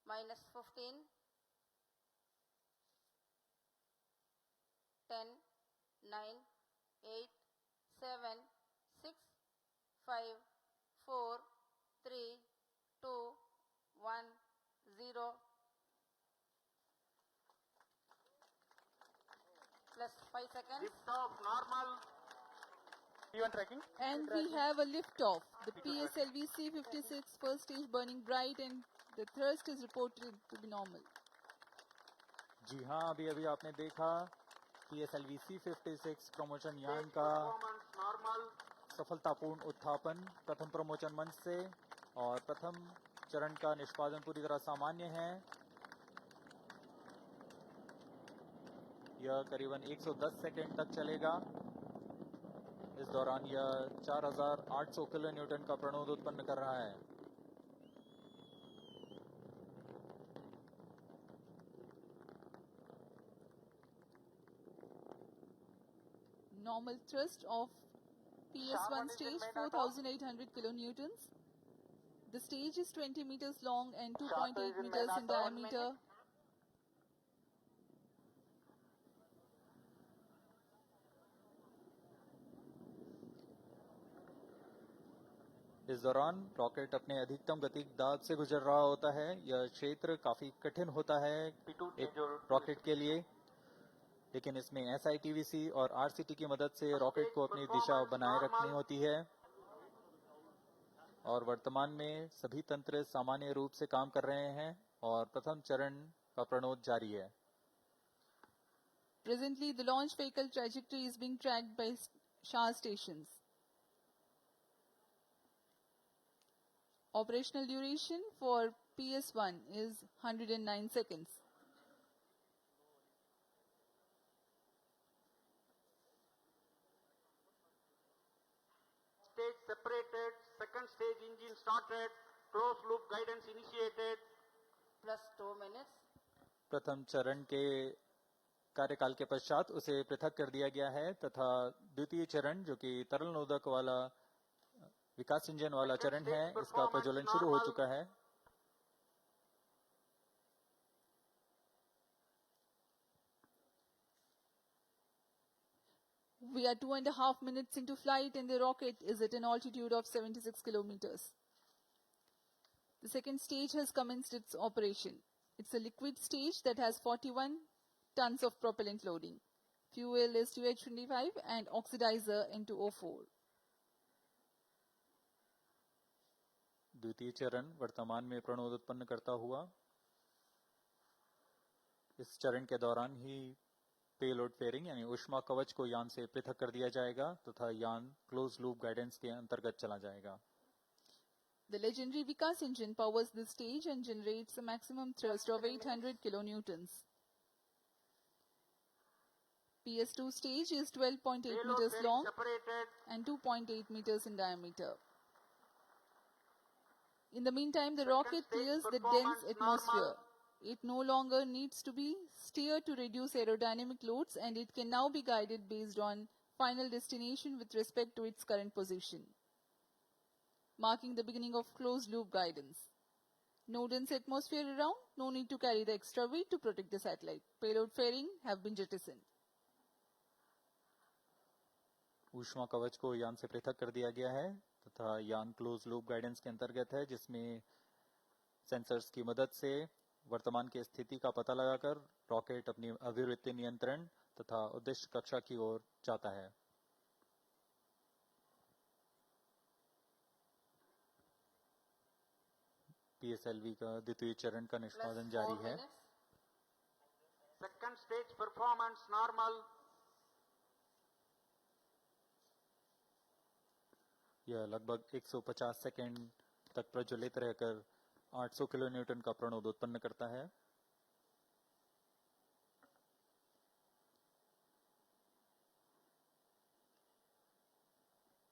-15, 10, 9, 8, 7, 6, 5, 4, 3, 2, 1, 0. Plus 5 seconds. Lift off normal. P1 tracking. And we have a lift-off. The PSLV C-56 first stage burning bright and the thrust is reported to be normal. जी हाँ, अभी अभी आपने देखा PSLV C-56 promotion यान का Performance normal. सफलतापूर्ण उत्थापन प्रथम promotion मंच से और प्रथम चरण का निष्पादन पूरी तरह सामान्य है। यह करीबन 110 सेकंड तक चलेगा। इस दौरान यह 4800 किलो न्यूटन का प्रणोद उत्पन्न कर रहा है। Normal thrust of PS1 stage 4800 kilonewtons. The stage is 20 meters long and 2.8 meters in diameter. इस दौरान रॉकेट अपने अधिकतम गति दाब से गुजर रहा होता है। यह क्षेत्र काफी कठिन होता है एक रॉकेट के लिए, लेकिन इसमें SITVC और RCT की मदद से रॉकेट को अपनी दिशा बनाए रखनी होती है और वर्तमान में सभी तंत्र सामान्य रूप से काम कर रहे हैं और प्रथम चरण का प्रणोद जारी है। Presently, the launch vehicle trajectory is being tracked by SHAR stations. Operational duration for PS1 is 109 seconds. Stage separated. Second stage engine started. Closed loop guidance initiated. Plus 2 minutes. प्रथम चरण के कार्यकाल के पश्चात उसे पृथक कर दिया गया है तथा द्वितीय चरण जो कि तरल नोदक वाला विकास इंजन वाला चरण है, इसका प्रज्वलन शुरू हो चुका है। We are 2.5 minutes into flight and the rocket is at an altitude of 76 kilometers. The second stage has commenced its operation. It's a liquid stage that has 41 tons of propellant loading. Fuel is 2H25 and oxidizer N2O4. द्वितीय चरण वर्तमान में प्रणोद उत्पन्न करता हुआ इस चरण के दौरान ही पेलोड फेयरिंग यानी ऊष्मा कवच को यान से पृथक कर दिया जाएगा तथा यान क्लोज लूप गाइडेंस के अंतर्गत चला जाएगा। The legendary Vikas engine powers this stage and generates a maximum thrust of 800 kilonewtons. PS2 stage is 12.8 meters long and 2.8 meters in diameter. In the meantime, the rocket clears the dense atmosphere. It no longer needs to be steered to reduce aerodynamic loads and it can now be guided based on final destination with respect to its current position, marking the beginning of closed-loop guidance. No dense atmosphere around, no need to carry the extra weight to protect the satellite. Payload fairing have been jettisoned. ऊष्मा कवच को यान से पृथक कर दिया गया है तथा यान क्लोज लूप गाइडेंस के अंतर्गत है, जिसमें सेंसर्स की मदद से वर्तमान की स्थिति का पता लगाकर रॉकेट अपनी अभिवृत्ति नियंत्रण तथा उद्देश्य कक्षा की ओर जाता है। PSLV का द्वितीय चरण का निष्पादन जारी है। Second stage performance normal. यह लगभग 150 सेकेंड तक प्रज्वलित रहकर 800 किलो न्यूटन का प्रणोद उत्पन्न करता है।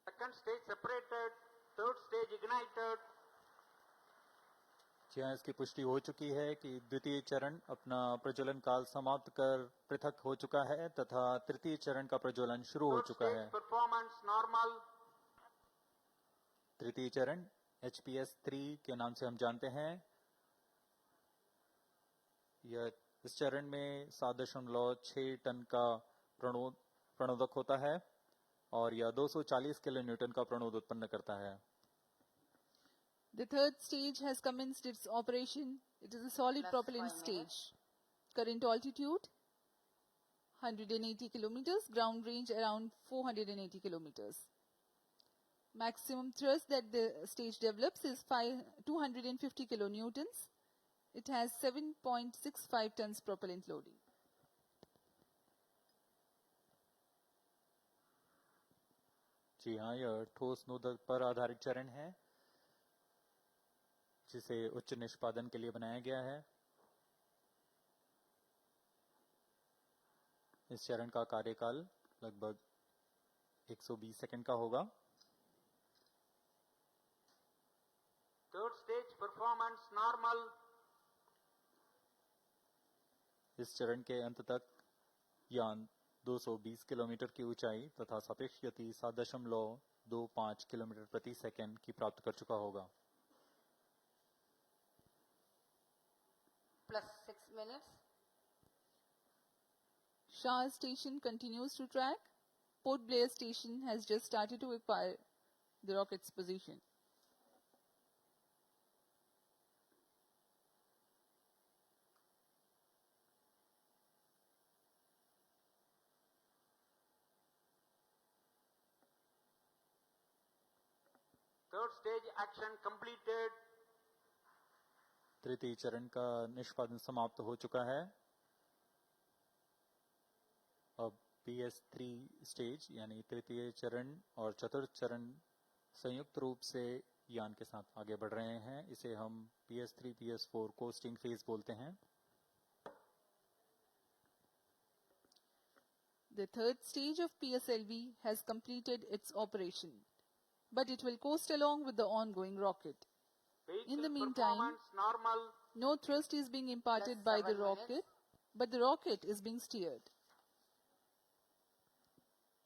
Second stage separated. Third stage ignited. जहाँ इसकी पुष्टि हो चुकी है कि द्वितीय चरण अपना प्रज्वलन काल समाप्त कर पृथक हो चुका है तथा तृतीय चरण का प्रज्वलन शुरू हो चुका है। Performance normal. तृतीय चरण HPS 3 के नाम से हम जानते हैं। यह इस चरण में 7.6 टन का प्रणोदक होता है और यह 240 किलो न्यूटन का प्रणोद उत्पन्न करता है। The third stage has commenced its operation. It is a solid Plus propellant 5 stage. Current altitude 180 kilometers, ground range around 480 kilometers. Maximum thrust that the stage develops is 250 kilonewtons. It has 7.65 tons propellant loading. जी हाँ, यह ठोस नोदक पर आधारित चरण है जिसे उच्च निष्पादन के लिए बनाया गया है। इस चरण का कार्यकाल लगभग 120 सेकंड का होगा। Third stage performance normal. इस चरण के अंत तक यान 220 किलोमीटर की ऊंचाई तथा सापेक्ष गति 7.25 किलोमीटर प्रति सेकंड की प्राप्त कर चुका होगा। Plus 6 minutes. Shah station continues to track. Port Blair station has just started to acquire the rocket's position. Third stage action completed. तृतीय चरण का निष्पादन समाप्त हो चुका है। अब PS3 स्टेज यानी तृतीय चरण और चतुर्थ चरण संयुक्त रूप से यान के साथ आगे बढ़ रहे हैं। इसे हम PS3 PS4 कोस्टिंग फेज बोलते हैं। The third stage of PSLV has completed its operation, but it will coast along with the ongoing rocket. In the Vehicle meantime, performance normal. no thrust is being imparted Plus by the 7 rocket, minutes. but the rocket is being steered.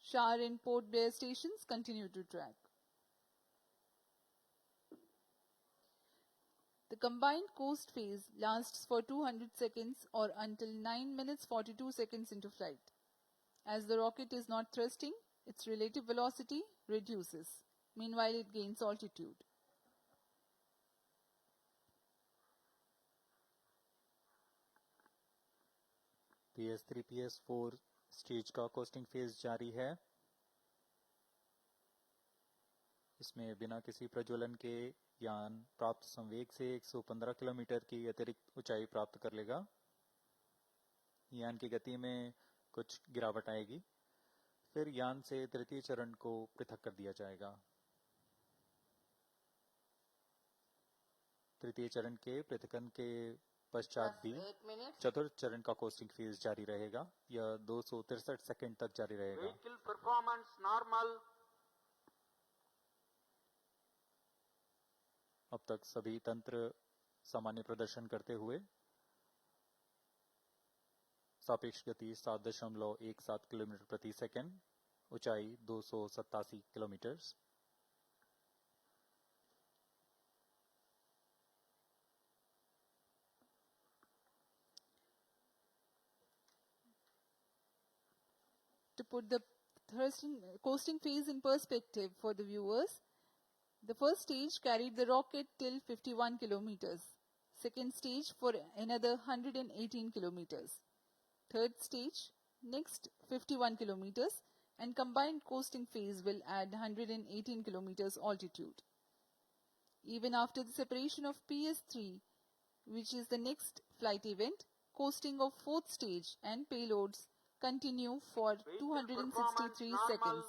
Shar and Port Blair stations continue to track. The combined coast phase lasts for 200 seconds or until 9 minutes 42 seconds into flight. As the rocket is not thrusting, its relative velocity reduces. Meanwhile, it gains altitude. PS3 PS4 stage का costing phase जारी है। इसमें बिना किसी प्रज्वलन के यान प्राप्त संवेग से 115 किलोमीटर की अतिरिक्त ऊंचाई प्राप्त कर लेगा। यान की गति में कुछ गिरावट आएगी, फिर यान से तृतीय चरण को पृथक कर दिया जाएगा। तृतीय चरण के पृथकन के पश्चात Plus भी 8 minutes. चतुर्थ चरण का कोस्टिंग फेज जारी रहेगा। यह 263 सेकंड तक जारी रहेगा। Vehicle performance normal. अब तक सभी तंत्र सामान्य प्रदर्शन करते हुए सापेक्ष गति 7.17 किलोमीटर प्रति सेकंड, ऊंचाई 287 kilometre. To put the coasting phase in perspective for the viewers, the first stage carried the rocket till 51 kilometers. Second stage for another 118 kilometers. Third stage, next 51 kilometers, and combined coasting phase will add 118 kilometers altitude. Even after the separation of PS3, which is the next flight event, coasting of fourth stage and payloads continue for Vehicle 263 performance normal. seconds.